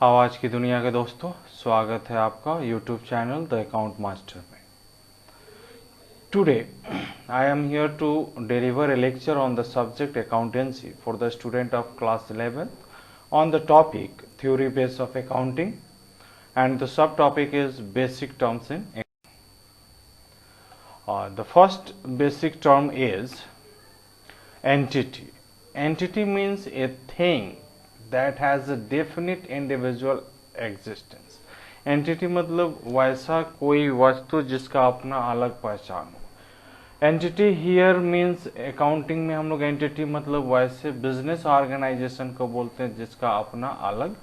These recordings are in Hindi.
आज की दुनिया के दोस्तों, स्वागत है आपका YouTube channel the account master में। Today I am here to deliver a lecture on the subject accountancy for the student of class 11 on the topic theory base of accounting, and the subtopic is basic terms in the first basic term is entity. Entity means a thing that has a definite individual existence. Entity मतलब वैसा कोई वस्तु जिसका अपना अलग पहचान हो। एंटिटी हियर मीन्स अकाउंटिंग में हम लोग एंटिटी मतलब वैसे बिजनेस ऑर्गेनाइजेशन को बोलते हैं जिसका अपना अलग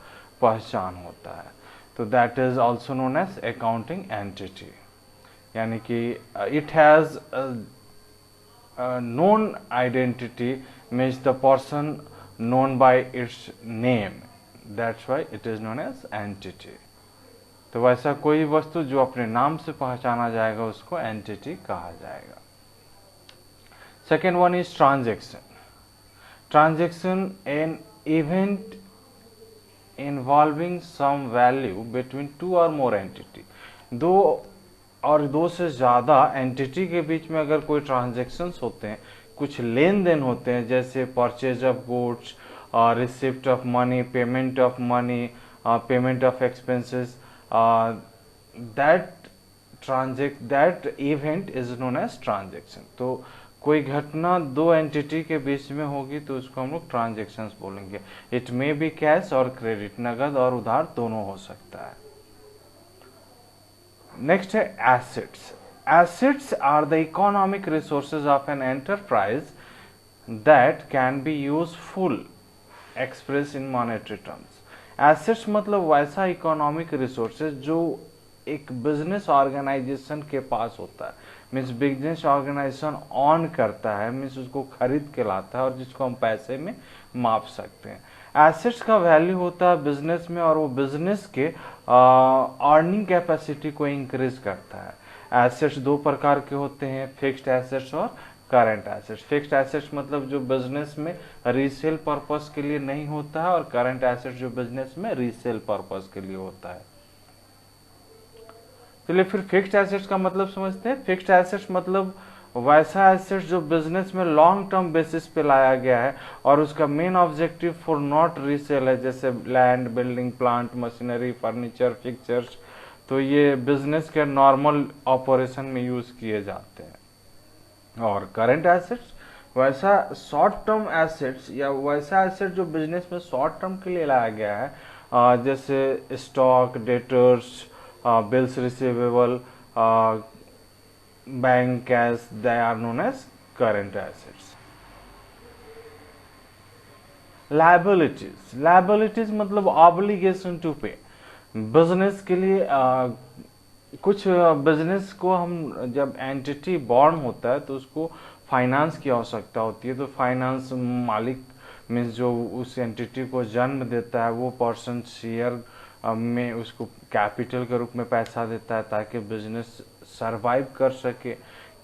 पहचान होता है, तो that is also known as accounting entity. यानी कि it has known identity means the person known by its name, that's why it is known as entity। तो वैसा कोई वस्तु जो अपने नाम से पहचाना जाएगा उसको एंटिटी कहा जाएगा। Second one is transaction. Transaction an event involving some value between two और मोर एंटिटी। दो से ज़्यादा एंटिटी के बीच में अगर कोई ट्रांजेक्शन्स होते हैं, कुछ लेन देन होते हैं, जैसे purchase of goods, receipt of money, payment of money, payment of expenses, that event is known as transaction. तो कोई घटना दो एंटिटी के बीच में होगी तो उसको हम लोग ट्रांजेक्शन्स बोलेंगे। इट मे बी कैश और क्रेडिट, नगद और उधार दोनों हो सकता है। नेक्स्ट है assets. Assets are the economic resources of an enterprise that can be useful express in monetary terms. Assets मतलब वैसा इकोनॉमिक रिसोर्सेज जो एक बिजनेस ऑर्गेनाइजेशन के पास होता है, मीन्स बिजनेस ऑर्गेनाइजेशन ऑन करता है, मीन्स उसको खरीद के लाता है और जिसको हम पैसे में माप सकते हैं। एसेट्स का वैल्यू होता है बिजनेस में और वो बिजनेस के अर्निंग कैपेसिटी को इंक्रीज करता है। एसेट्स दो प्रकार के होते हैं, फिक्स्ड एसेट्स और करंट एसेट्स। फिक्स्ड एसेट्स मतलब जो बिजनेस में रीसेल पर्पस के लिए नहीं होता है, और करंट एसेट्स जो बिजनेस में रीसेल पर्पस के लिए होता है। चलिए फिर फिक्स्ड एसेट्स का मतलब समझते हैं। फिक्स्ड एसेट्स मतलब वैसा एसेट्स जो बिजनेस में लॉन्ग टर्म बेसिस पे लाया गया है और उसका main objective for not resale है, जैसे land, building, plant, machinery, furniture, fixtures. तो ये बिजनेस के नॉर्मल ऑपरेशन में यूज किए जाते हैं। और करंट एसेट्स वैसा शॉर्ट टर्म एसेट्स या वैसा एसेट जो बिजनेस में शॉर्ट टर्म के लिए लाया गया है, जैसे stock, debtors, bills receivable, bank cash, they are known as current assets. Liabilities. Liabilities मतलब ऑब्लिगेशन टू पे। बिजनेस के लिए कुछ बिजनेस को हम जब एंटिटी बॉर्न होता है तो उसको फाइनेंस की आवश्यकता होती है। तो फाइनेंस मालिक मीन्स जो उस एंटिटी को जन्म देता है वो पर्सन शेयर में उसको कैपिटल के रूप में पैसा देता है ताकि बिजनेस सरवाइव कर सके।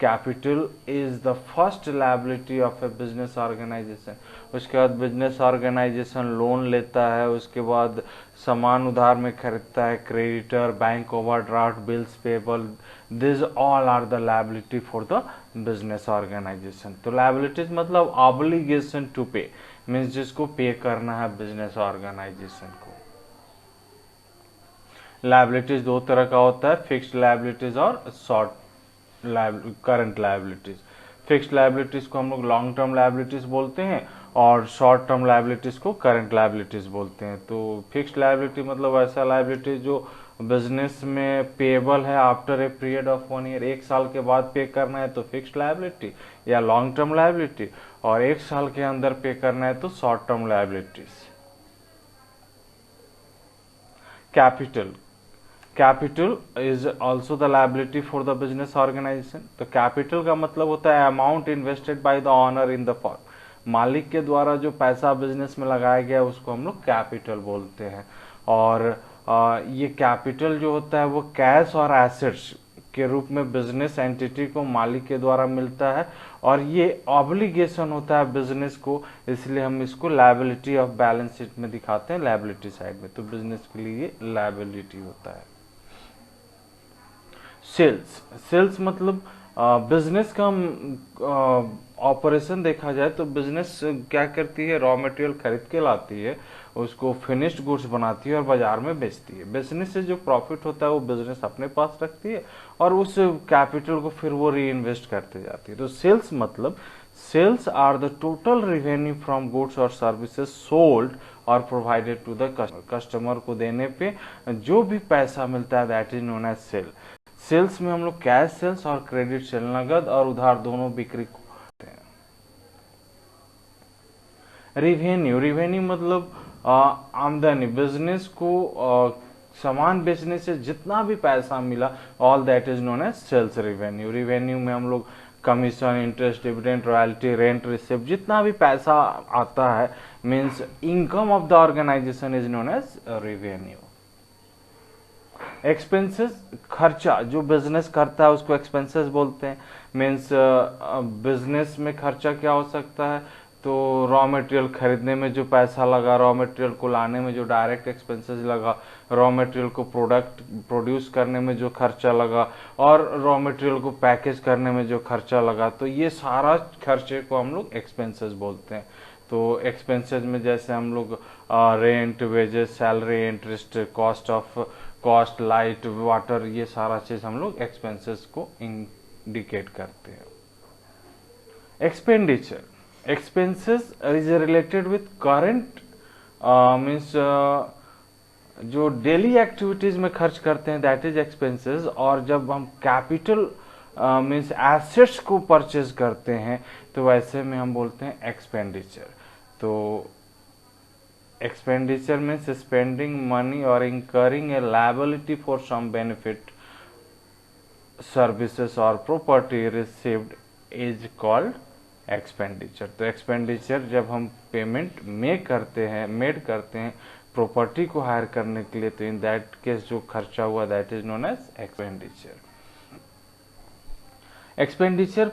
Capital is the first liability of a business organisation. उसके बाद बिजनेस ऑर्गेनाइजेशन लोन लेता है, उसके बाद सामान उधार में खरीदता है, creditor, bank overdraft, bills payable, this all are the liability for the business organisation. तो लायबिलिटीज मतलब ऑब्लिगेशन टू पे, मीन्स जिसको पे करना है बिजनेस ऑर्गेनाइजेशन को। लायबिलिटीज दो तरह का होता है, फिक्स्ड लायबिलिटीज और short current liabilities. Fixed liabilities को हम लोग लॉन्ग टर्म लायबिलिटीज बोलते हैं और शॉर्ट टर्म लायबिलिटीज को करंट लायबिलिटीज बोलते हैं। तो फिक्स्ड लायबिलिटी मतलब ऐसा लायबिलिटी जो बिजनेस में पेएबल है after a period of 1 year, 1 साल के बाद पे करना है तो फिक्स्ड लायबिलिटी या लॉन्ग टर्म लायबिलिटी, और 1 साल के अंदर पे करना है तो short term liabilities. Capital. Capital is also the liability for the business organisation. तो कैपिटल का मतलब होता है amount invested by the owner in the firm. मालिक के द्वारा जो पैसा बिजनेस में लगाया गया उसको हम लोग कैपिटल बोलते हैं। और ये कैपिटल जो होता है वो कैश और एसेट्स के रूप में बिजनेस एंटिटी को मालिक के द्वारा मिलता है, और ये ऑब्लिगेशन होता है बिजनेस को, इसलिए हम इसको लायबिलिटी ऑफ बैलेंस शीट में दिखाते हैं, लायबिलिटी साइड में। तो बिजनेस के लिए ये लायबिलिटी होता है। सेल्स, सेल्स मतलब बिजनेस का ऑपरेशन देखा जाए तो बिजनेस क्या करती है, रॉ मटेरियल खरीद के लाती है, उसको फिनिश्ड गुड्स बनाती है और बाजार में बेचती है। बिजनेस से जो प्रॉफिट होता है वो बिजनेस अपने पास रखती है और उस कैपिटल को फिर वो री इन्वेस्ट करते जाती है। तो सेल्स मतलब sales are the total revenue from goods और सर्विसेज सोल्ड और provided to the customer. Customer को देने पे जो भी पैसा मिलता है that is known as sale. Sales में हम लोग कैश सेल्स और क्रेडिट सेल, नगद और उधार दोनों बिक्री को करते हैं। रिवेन्यू, रिवेन्यू मतलब आमदनी। बिजनेस को सामान बेचने से जितना भी पैसा मिला, all that is known as sales revenue. Revenue में हम लोग commission, interest, dividend, royalty, rent receipt, जितना भी पैसा आता है means income of the organisation is known as revenue. Expenses, खर्चा जो बिजनेस करता है उसको एक्सपेंसेस बोलते हैं। मीन्स बिजनेस में खर्चा क्या हो सकता है, तो रॉ मटेरियल खरीदने में जो पैसा लगा, रॉ मटेरियल को लाने में जो डायरेक्ट एक्सपेंसेस लगा, रॉ मटेरियल को प्रोडक्ट प्रोड्यूस करने में जो खर्चा लगा, और रॉ मटेरियल को पैकेज करने में जो खर्चा लगा, तो ये सारा खर्चे को हम लोग एक्सपेंसेस बोलते हैं। तो एक्सपेंसेस में जैसे हम लोग rent, wages, salary, interest, cost, light, water, ये सारा चीज हम लोग एक्सपेंसेस को इंडिकेट करते हैं। Expenditure, expenses is related with current means जो डेली एक्टिविटीज में खर्च करते हैं दैट इज एक्सपेंसेस। और जब हम कैपिटल मीन्स एसेट्स को परचेज करते हैं तो वैसे में हम बोलते हैं एक्सपेंडिचर। तो एक्सपेंडिचर मीन्स स्पेंडिंग मनी और incurring a liability for some benefit, services और property received is called expenditure. तो एक्सपेंडिचर जब हम पेमेंट मेड करते हैं प्रॉपर्टी को हायर करने के लिए, तो इन दैट केस जो खर्चा हुआ that is known as expenditure. Expenditure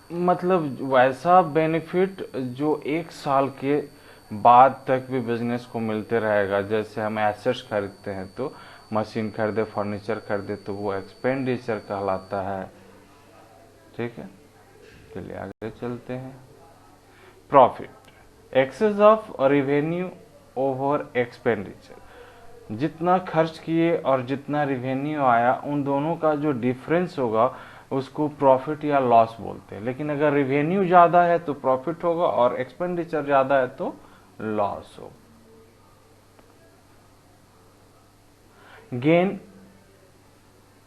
मतलब वैसा बेनिफिट जो एक साल के बाद तक भी बिजनेस को मिलते रहेगा। जैसे हम एसेट्स खरीदते हैं, तो मशीन खरीदे, फर्नीचर खरीदे, तो वो एक्सपेंडिचर कहलाता है। ठीक है, चलिए आगे चलते हैं। Profit, excess of revenue over expenditure. जितना खर्च किए और जितना रेवेन्यू आया उन दोनों का जो डिफरेंस होगा उसको प्रॉफिट या लॉस बोलते हैं। लेकिन अगर रेवेन्यू ज्यादा है तो प्रॉफिट होगा और एक्सपेंडिचर ज्यादा है तो लॉस हो। गेन,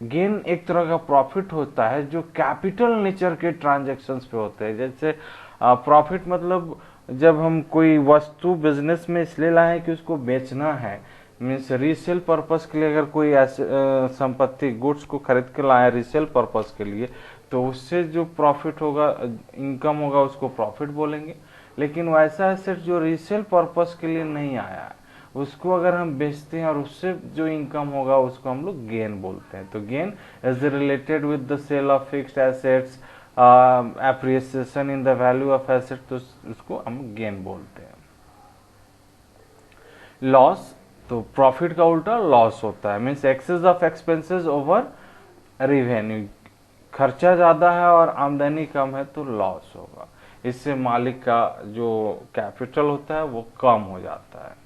गेन एक तरह का प्रॉफिट होता है जो कैपिटल नेचर के ट्रांजैक्शंस पे होते हैं। जैसे प्रॉफिट मतलब जब हम कोई वस्तु बिजनेस में इसलिए लाए कि उसको बेचना है, मीन्स रीसेल पर्पस के लिए, अगर कोई ऐसे संपत्ति गुड्स को खरीद के लाए रीसेल पर्पस के लिए, तो उससे जो प्रॉफिट होगा, इनकम होगा, उसको प्रॉफिट बोलेंगे। लेकिन वैसा एसेट जो रीसेल पर्पस के लिए नहीं आया है उसको अगर हम बेचते हैं और उससे जो इनकम होगा उसको हम लोग गेन बोलते हैं। तो gain is related with the sale of fixed assets, appreciation in the value of asset, तो उसको हम गेन बोलते हैं। लॉस, तो प्रॉफिट का उल्टा लॉस होता है, means excess of expenses over revenue. खर्चा ज्यादा है और आमदनी कम है तो लॉस होगा। इससे मालिक का जो कैपिटल होता है वो कम हो जाता है।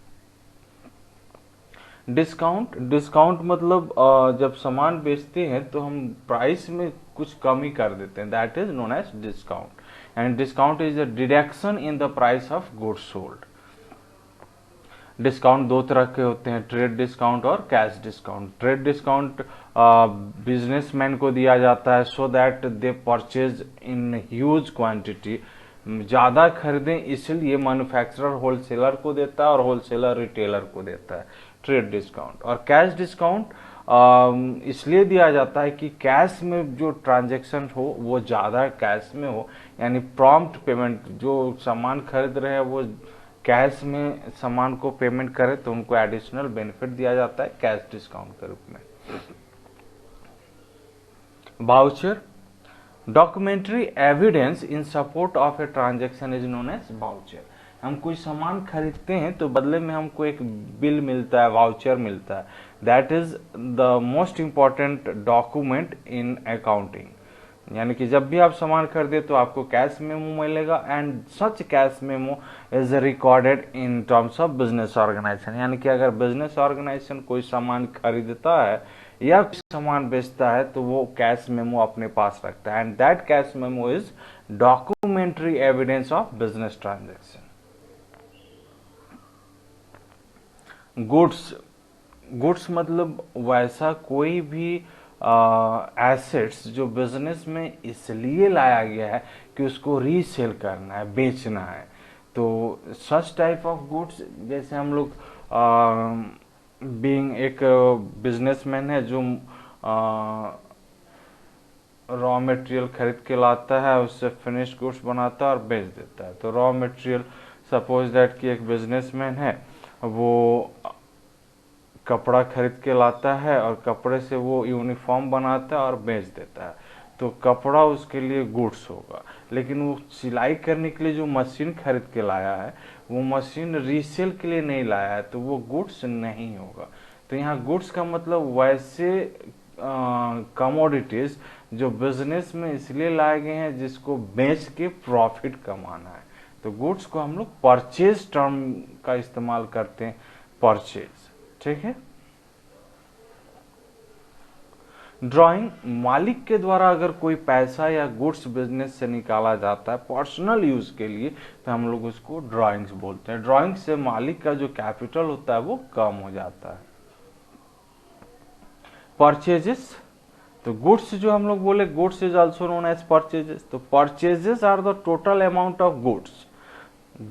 डिस्काउंट, डिस्काउंट मतलब जब सामान बेचते हैं तो हम प्राइस में कुछ कमी कर देते हैं, that is known as discount. And discount is a deduction in the price of goods sold. Discount दो तरह के होते हैं, ट्रेड डिस्काउंट और cash discount. Trade discount businessman को दिया जाता है so that they purchase in huge quantity, ज्यादा खरीदें इसलिए मैन्युफैक्चरर होलसेलर को देता है और होलसेलर रिटेलर को देता है, ट्रेड डिस्काउंट। और कैश डिस्काउंट इसलिए दिया जाता है कि कैश में जो ट्रांजैक्शन हो वो ज्यादा कैश में हो, यानी प्रॉम्प्ट पेमेंट, जो सामान खरीद रहे हैं वो कैश में सामान को पेमेंट करे तो उनको एडिशनल बेनिफिट दिया जाता है कैश डिस्काउंट के रूप में। Voucher, documentary evidence in support of a transaction is known as voucher. हम कोई सामान खरीदते हैं तो बदले में हमको एक बिल मिलता है, वाउचर मिलता है। That is the most important document in accounting. यानी कि जब भी आप सामान खरीदे तो आपको कैश मेमो मिलेगा, and such cash memo is recorded in terms of business organisation. यानी कि अगर बिजनेस ऑर्गेनाइजेशन कोई सामान खरीदता है या सामान बेचता है तो वो कैश मेमो अपने पास रखता है, and that cash memo is documentary evidence of business transaction. Goods मतलब वैसा कोई भी एसेट्स जो बिजनेस में इसलिए लाया गया है कि उसको रीसेल करना है, बेचना है। तो सच टाइप ऑफ गुड्स, जैसे हम लोग बीइंग एक बिजनेसमैन है जो रॉ मटेरियल खरीद के लाता है, उससे फिनिश गुड्स बनाता है और बेच देता है। तो रॉ मटेरियल, सपोज दैट कि एक बिजनेसमैन है, वो कपड़ा खरीद के लाता है और कपड़े से वो यूनिफॉर्म बनाता है और बेच देता है, तो कपड़ा उसके लिए गुड्स होगा। लेकिन वो सिलाई करने के लिए जो मशीन खरीद के लाया है, वो मशीन रीसेल के लिए नहीं लाया है, तो वो गुड्स नहीं होगा। तो यहाँ गुड्स का मतलब वैसे कमोडिटीज जो बिजनेस में इसलिए लाए गए हैं जिसको बेच के प्रॉफिट कमाना है। तो गुड्स को हम लोग परचेज टर्म का इस्तेमाल करते हैं, परचेज। ठीक है। ड्राइंग, मालिक के द्वारा अगर कोई पैसा या गुड्स बिजनेस से निकाला जाता है पर्सनल यूज के लिए, तो हम लोग उसको ड्राइंग्स बोलते हैं। ड्राइंग से मालिक का जो कैपिटल होता है वो कम हो जाता है। परचेजेस, तो गुड्स जो हम लोग बोले, goods is also known as purchases. तो purchases are the total amount of goods.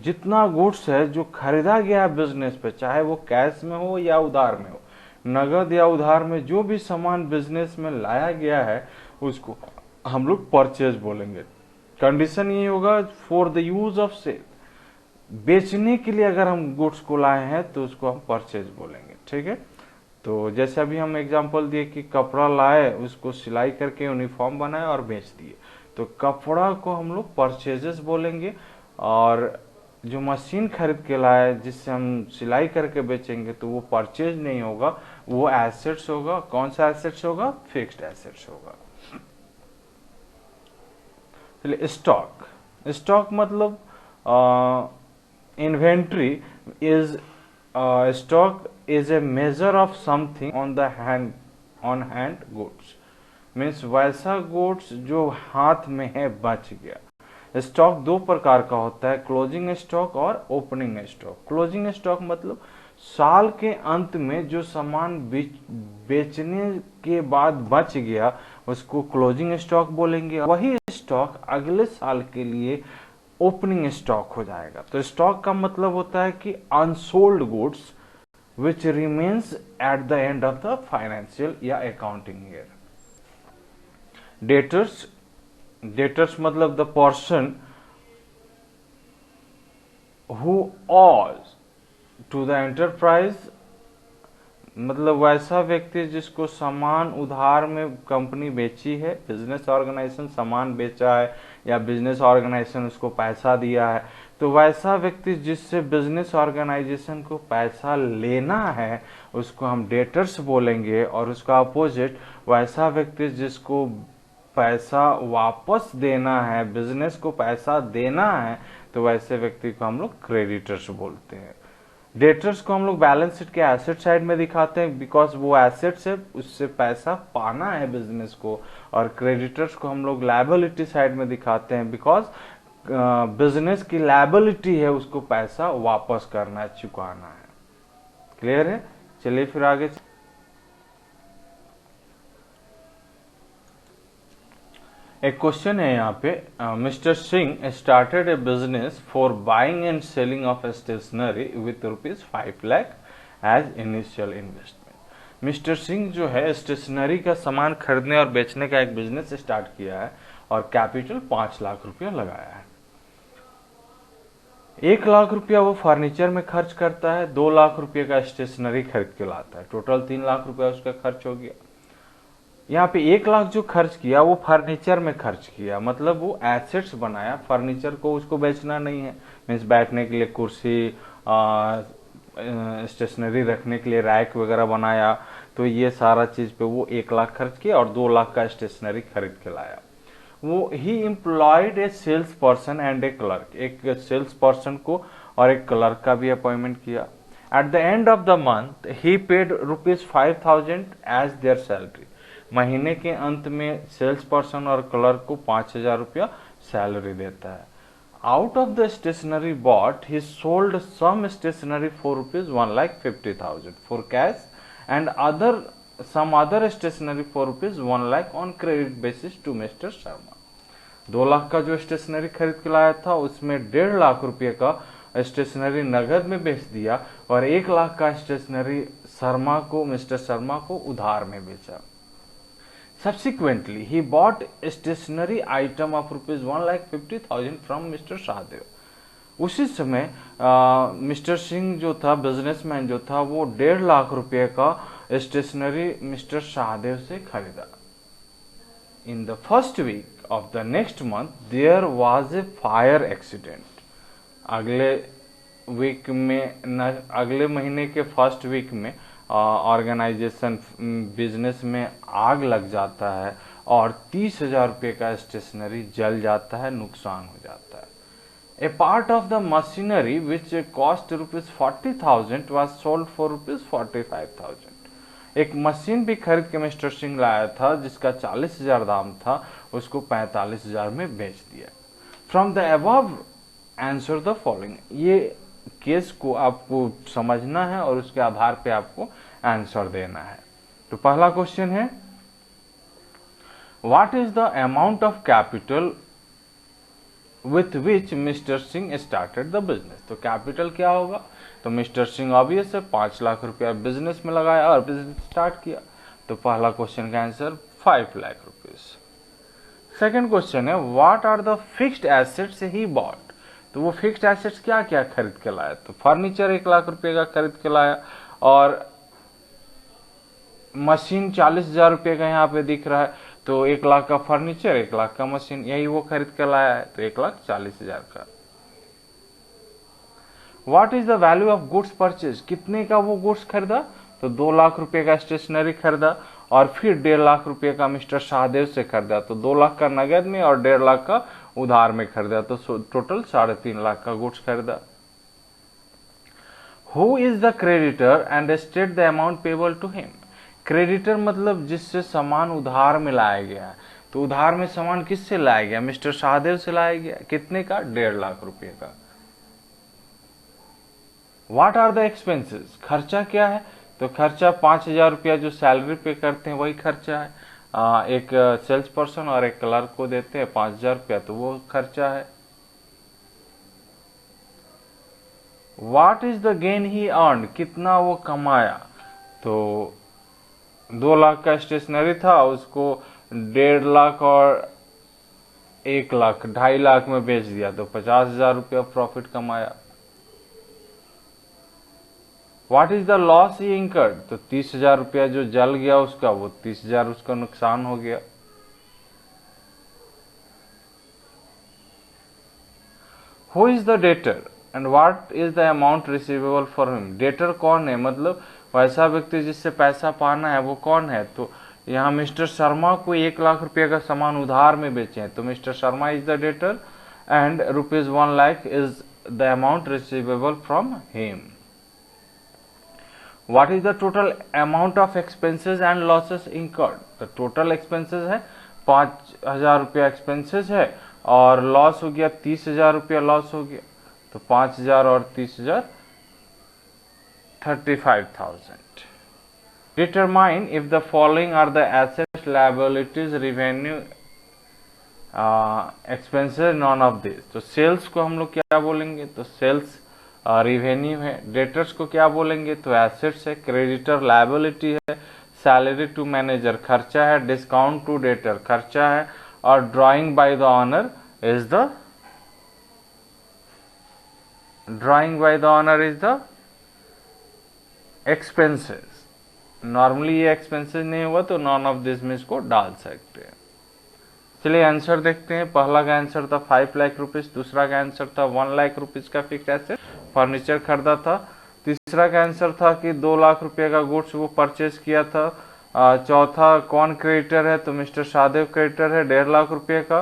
जितना गुड्स है जो खरीदा गया है बिजनेस पे, चाहे वो कैश में हो या उधार में हो, नगद या उधार में जो भी सामान बिजनेस में लाया गया है उसको हम लोग परचेज बोलेंगे। कंडीशन ये होगा for the use of sale, बेचने के लिए अगर हम गुड्स को लाए हैं तो उसको हम परचेज बोलेंगे। ठीक है। तो जैसे अभी हम एग्जांपल दिए कि कपड़ा लाए, उसको सिलाई करके यूनिफॉर्म बनाए और बेच दिए, तो कपड़ा को हम लोग परचेजेस बोलेंगे। और जो मशीन खरीद के लाए जिससे हम सिलाई करके बेचेंगे तो वो परचेज नहीं होगा, वो एसेट्स होगा। कौन सा एसेट्स होगा? फिक्स्ड एसेट्स होगा। चलिए, स्टॉक। स्टॉक मतलब inventory is, stock is a measure of something on the hand, on hand goods. Means वैसा गुड्स जो हाथ में है, बच गया। स्टॉक दो प्रकार का होता है, क्लोजिंग स्टॉक और ओपनिंग स्टॉक। क्लोजिंग स्टॉक मतलब साल के अंत में जो सामान बेचने के बाद बच गया उसको क्लोजिंग स्टॉक बोलेंगे। वही स्टॉक अगले साल के लिए ओपनिंग स्टॉक हो जाएगा। तो स्टॉक का मतलब होता है कि unsold goods which remains at the end of the financial या अकाउंटिंग ईयर। डेटर्स, डेटर्स मतलब the person who owes to the enterprise, मतलब वैसा व्यक्ति जिसको सामान उधार में कंपनी बेची है, बिजनेस ऑर्गेनाइजेशन सामान बेचा है या बिजनेस ऑर्गेनाइजेशन उसको पैसा दिया है, तो वैसा व्यक्ति जिससे बिजनेस ऑर्गेनाइजेशन को पैसा लेना है उसको हम डेटर्स बोलेंगे। और उसका अपोजिट वैसा व्यक्ति जिसको पैसा वापस देना है, बिजनेस को पैसा देना है, तो वैसे व्यक्ति को हम लोग क्रेडिटर्स बोलते हैं। डेटर्स को हम लोग बैलेंस शीट के एसेट साइड में दिखाते हैं बिकॉज वो एसेट्स है, उससे पैसा पाना है बिजनेस को। और क्रेडिटर्स को हम लोग लायबिलिटी साइड में दिखाते हैं बिकॉज बिजनेस की लायबिलिटी है, उसको पैसा वापस करना है, चुकाना है। क्लियर है? चलिए फिर आगे। एक क्वेश्चन है यहाँ पे, mister Singh started a business for buying and selling of stationery with ₹5 lakh as initial investment. Mister Singh जो है स्टेशनरी का सामान खरीदने और बेचने का एक बिजनेस स्टार्ट किया है और कैपिटल 5 लाख रुपया लगाया है। 1 लाख रुपया वो फर्नीचर में खर्च करता है, 2 लाख रुपये का स्टेशनरी खरीद के लाता है, टोटल 3 लाख रुपया उसका खर्च हो गया। यहाँ पे 1 लाख जो खर्च किया वो फर्नीचर में खर्च किया, मतलब वो एसेट्स बनाया, फर्नीचर को उसको बेचना नहीं है। मीन्स बैठने के लिए कुर्सी, स्टेशनरी रखने के लिए रैक वगैरह बनाया, तो ये सारा चीज पे वो 1 लाख खर्च किया और 2 लाख का स्टेशनरी खरीद के लाया। वो he employed a sales person and a clerk, एक सेल्स पर्सन को और एक क्लर्क का भी अपॉइंटमेंट किया। At the end of the month he paid ₹5,000 as their salary. महीने के अंत में सेल्स पर्सन और क्लर्क को 5,000 रुपया सैलरी देता है। Out of the stationery bought he sold some stationery for ₹1,50,000 for cash and other some other stationery for ₹1 lakh on credit basis to mister Sharma. 2 lakh का जो स्टेशनरी खरीद के लाया था उसमें 1.5 लाख रुपए का स्टेशनरी नगद में बेच दिया और 1 लाख का स्टेशनरी शर्मा को, मिस्टर शर्मा को उधार में बेचा। Subsequently, he bought stationery item of ₹1,50,000 from mister Shahdev. उसी समय मिस्टर सिंह जो था, बिजनेसमैन जो था, वो 1.5 लाख रुपए का स्टेशनरी मिस्टर शाहदेव से खरीदा। In the first week of the next month there was a fire accident. अगले वीक में अगले महीने के फर्स्ट वीक में ऑर्गेनाइजेशन बिजनेस में आग लग जाता है और 30,000 रुपये का स्टेशनरी जल जाता है, नुकसान हो जाता है। A part of the machinery which cost ₹40,000 was sold for ₹45,000। एक मशीन भी खरीद के मिस्टर सिंह लाया था जिसका 40,000 दाम था, उसको 45,000 में बेच दिया। From the above answer the following. ये केस को आपको समझना है और उसके आधार पे आपको आंसर देना है। तो पहला क्वेश्चन है, what is the amount of capital with which mister Singh started the business. तो कैपिटल क्या होगा, तो मिस्टर सिंह ऑब्वियस है 5 लाख रुपया बिजनेस में लगाया और बिजनेस स्टार्ट किया। तो पहला क्वेश्चन का answer 5 lakh rupees. Second question है, what are the fixed assets he bought. तो वो फिक्स्ड एसेट्स क्या क्या खरीद के लाया, तो फर्नीचर 1 लाख रुपए का खरीद के लाया और मशीन 40,000 रुपये का यहाँ पे दिख रहा है, तो 1 लाख का फर्नीचर 1 लाख का मशीन, यही वो खरीद कर लाया है, तो 1,40,000 का। What is the value of goods purchase, कितने का वो गुड्स खरीदा, तो 2 लाख रुपए का स्टेशनरी खरीदा और फिर 1.5 लाख रुपए का मिस्टर शाहदेव से खरीदा, तो 2 लाख का नगद में और 1.5 लाख का उधार में खरीदा, तो टोटल 3.5 लाख का गुड्स खरीदा। Who is the creditor and state the amount payable to him. Creditor मतलब जिससे सामान उधार में लाया गया है, तो उधार में सामान किससे लाया गया, मिस्टर शाहदेव से लाया गया, कितने का, 1.5 लाख रुपए का। व्हाट आर द एक्सपेंसेस, खर्चा क्या है, तो खर्चा 5,000 रुपया जो सैलरी पे करते हैं वही खर्चा है। एक सेल्स पर्सन और एक क्लर्क को देते हैं 5,000 रुपया, तो वो खर्चा है। What is the gain he earn, कितना वो कमाया, तो 2 लाख का स्टेशनरी था, उसको 1.5 लाख और 1 लाख 2.5 लाख में बेच दिया, तो 50,000 रुपया प्रॉफिट कमाया। What is the loss he incurred, तो 30,000 रुपया जो जल गया उसका, वो 30,000 उसका नुकसान हो गया। Who is the debtor and what is the amount receivable for him. Debtor कौन है, मतलब वैसा व्यक्ति जिससे पैसा पाना है वो कौन है, तो यहाँ मिस्टर शर्मा को 1 लाख रुपए का सामान उधार में बेचे हैं, तो mister Sharma is the debtor and ₹1 lakh is the amount receivable from him. What is the total amount of expenses and losses incurred, तो टोटल एक्सपेंसेस है 5,000 रुपया एक्सपेंसेस है और लॉस हो गया 30,000 रुपया लॉस हो गया, तो 5,000 और 30,000 35,000। Determine if the following are the assets, liabilities, revenue, expenses, none of these। तो सेल्स को हम लोग क्या बोलेंगे, तो सेल्स रिवेन्यू है। डेटर्स को क्या बोलेंगे, तो एसेट्स है। क्रेडिटर लायबिलिटी है। सैलरी टू मैनेजर खर्चा है। डिस्काउंट टू डेटर खर्चा है और drawing by the owner is the expenses. Normally ये एक्सपेंसेस नहीं हुआ तो नॉन ऑफ दिस में इसको डाल सकते हैं। चलिए आंसर देखते हैं। पहला का आंसर था 5 लाख रुपीज, दूसरा का आंसर था 1 लाख रुपीज का फिक्स एसेट फर्नीचर खरीदा था, तीसरा का आंसर था कि 2 लाख रुपए का गुड्स वो परचेज किया था, चौथा कौन क्रेडिटर है तो मिस्टर शाहदेव क्रेडिटर है 1.5 लाख रुपए का,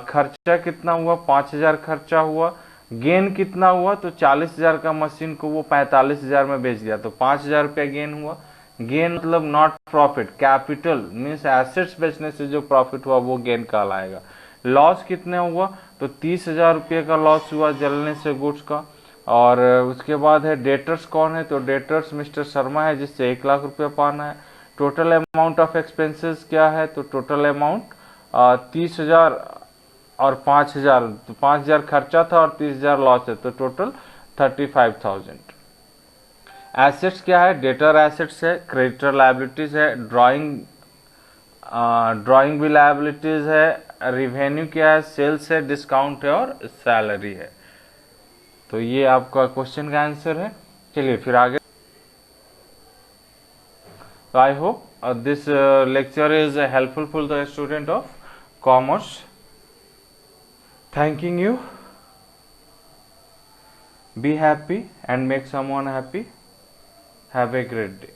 खर्चा कितना हुआ 5,000 खर्चा हुआ, गेन कितना हुआ तो 40,000 का मशीन को वो 45,000 में बेच दिया तो 5,000 रुपया गेन हुआ। गेन मतलब not profit, capital means assets बेचने से जो प्रॉफिट हुआ वो गेन कहलाएगा। लॉस कितने हुआ तो 30,000 रुपये का लॉस हुआ जलने से गुड्स का। और उसके बाद है डेटर्स कौन है तो डेटर्स मिस्टर शर्मा है जिससे 1 लाख रुपया पाना है। टोटल अमाउंट ऑफ एक्सपेंसेस क्या है तो टोटल अमाउंट 30,000 और 5,000, तो 5,000 खर्चा था और 30,000 लॉस है तो टोटल 35,000। एसेट्स क्या है, डेटर एसेट्स है, क्रेडिटर लायबिलिटीज है, ड्राइंग भी लायबिलिटीज है, रिवेन्यू क्या है, सेल्स है, डिस्काउंट है और सैलरी है। तो ये आपका क्वेश्चन का आंसर है। चलिए फिर आगे। I hope this lecture is helpful for the student of commerce. Thanking you. Be happy and make someone happy. Have a great day.